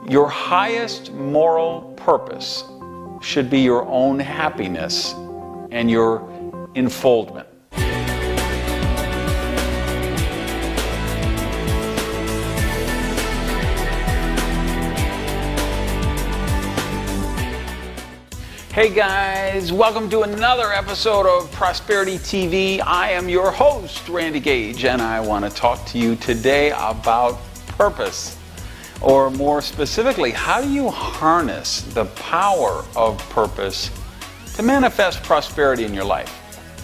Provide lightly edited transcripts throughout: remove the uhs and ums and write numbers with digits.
Your highest moral purpose should be your own happiness and your enfoldment. Hey guys, welcome to another episode of Prosperity TV. I am your host, Randy Gage, and I want to talk to you today about purpose. Or more specifically, how do you harness the power of purpose to manifest prosperity in your life?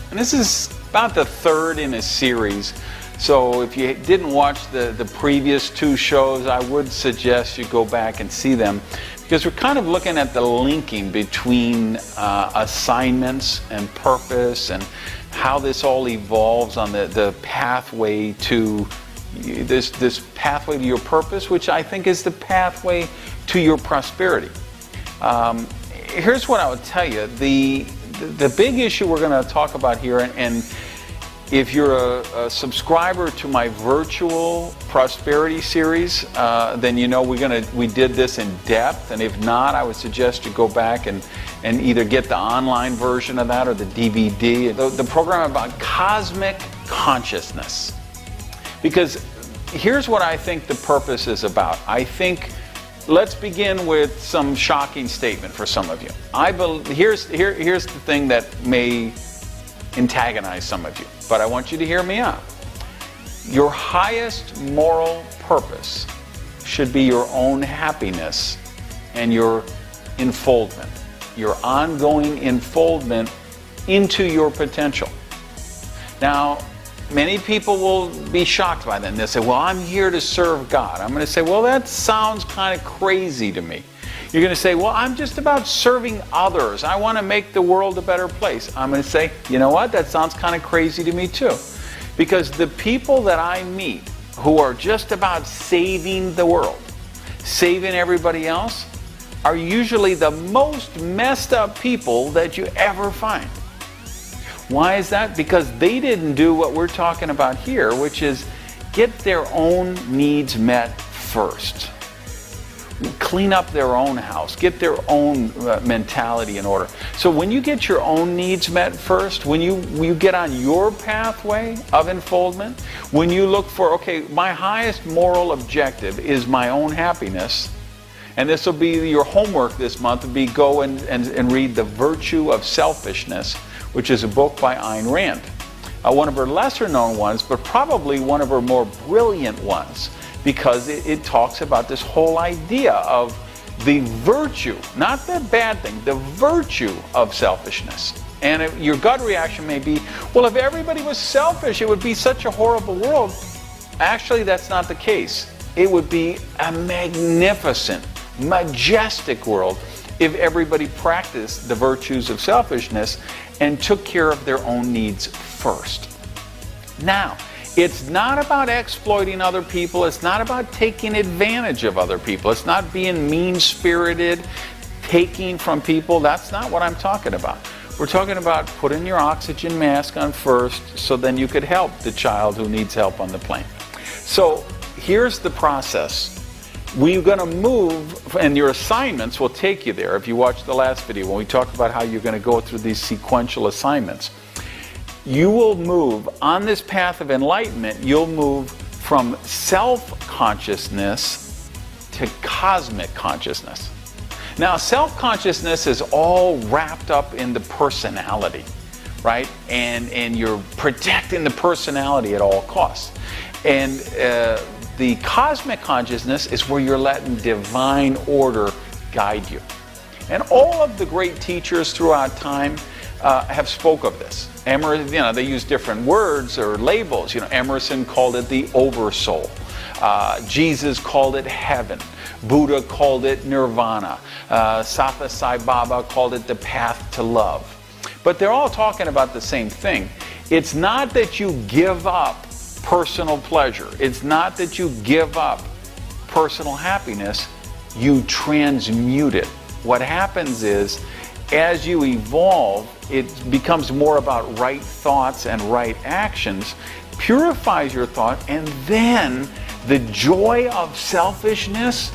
And this is about the third in a series. So if you didn't watch the previous two shows, I would suggest you go back and see them, because we're kind of looking at the linking between assignments and purpose and how this all evolves on the pathway to this pathway to your purpose, which I think is the pathway to your prosperity. Here's what I would tell you. The big issue we're going to talk about here, and if you're a subscriber to my virtual prosperity series, then you know we did this in depth, and if not, I would suggest you go back and either get the online version of that or the DVD, the program about cosmic consciousness. Because here's what I think the purpose is about. I think, let's begin with some shocking statement for some of you. Here's the thing that may antagonize some of you, but I want you to hear me out. Your highest moral purpose should be your own happiness and your enfoldment, your ongoing enfoldment into your potential. Now, many people will be shocked by that, and they'll say, well, I'm here to serve God. I'm going to say, well, that sounds kind of crazy to me. You're going to say, well, I'm just about serving others. I want to make the world a better place. I'm going to say, you know what? That sounds kind of crazy to me too. Because the people that I meet who are just about saving the world, saving everybody else, are usually the most messed up people that you ever find. Why is that? Because they didn't do what we're talking about here, which is get their own needs met first. Clean up their own house, get their own mentality in order. So when you get your own needs met first, when you get on your pathway of enfoldment, when you look for, okay, my highest moral objective is my own happiness, and this will be your homework this month, will be go and read The Virtue of Selfishness, which is a book by Ayn Rand. One of her lesser known ones, but probably one of her more brilliant ones, because it talks about this whole idea of the virtue, not the bad thing, the virtue of selfishness. And your gut reaction may be, well, if everybody was selfish, it would be such a horrible world. Actually, that's not the case. It would be a magnificent, majestic world if everybody practiced the virtues of selfishness and took care of their own needs first. Now, it's not about exploiting other people. It's not about taking advantage of other people. It's not being mean-spirited, taking from people. That's not what I'm talking about. We're talking about putting your oxygen mask on first so then you could help the child who needs help on the plane. So here's the process. We're going to move, and your assignments will take you there. If you watch the last video when we talked about how you're going to go through these sequential assignments, you will move on this path of enlightenment. You'll move from self-consciousness to cosmic consciousness. Now, self-consciousness is all wrapped up in the personality, right? And you're protecting the personality at all costs. And the cosmic consciousness is where you're letting divine order guide you. And all of the great teachers throughout time have spoke of this. Emerson, they use different words or labels. Emerson called it the oversoul. Jesus called it heaven. Buddha called it nirvana. Satya Sai Baba called it the path to love. But they're all talking about the same thing. It's not that you give up personal pleasure. It's not that you give up personal happiness. You transmute it. What happens is, as you evolve, it becomes more about right thoughts and right actions, purifies your thought, and then the joy of selfishness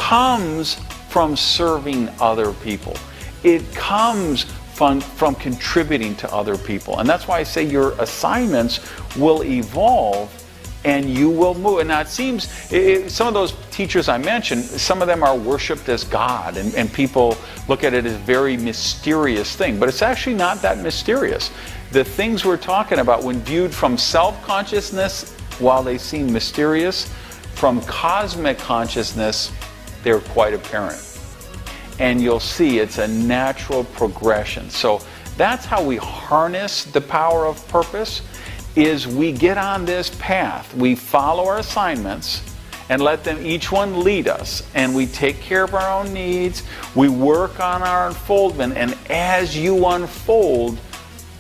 comes from serving other people. It comes from contributing to other people. And that's why I say your assignments will evolve and you will move. And now it seems, some of those teachers I mentioned, some of them are worshipped as God, and people look at it as a very mysterious thing, but it's actually not that mysterious. The things we're talking about, when viewed from self-consciousness, while they seem mysterious, from cosmic consciousness, they're quite apparent. And you'll see it's a natural progression. So that's how we harness the power of purpose, is we get on this path. We follow our assignments and let them each one lead us. And we take care of our own needs. We work on our unfoldment. And as you unfold,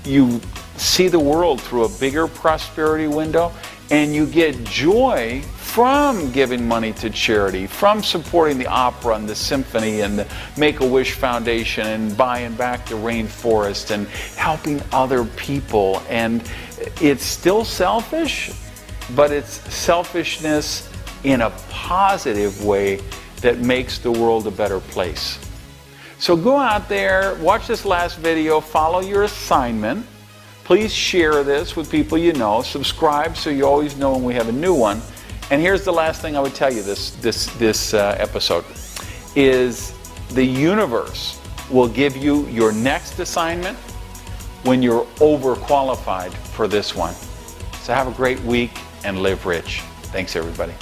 you see the world through a bigger prosperity window, and you get joy from giving money to charity, from supporting the opera and the symphony and the Make-A-Wish Foundation and buying back the rainforest and helping other people. And it's still selfish, but it's selfishness in a positive way that makes the world a better place. So go out there, watch this last video, follow your assignment. Please share this with people you know. Subscribe so you always know when we have a new one. And here's the last thing I would tell you this episode, is the universe will give you your next assignment when you're overqualified for this one. So have a great week and live rich. Thanks, everybody.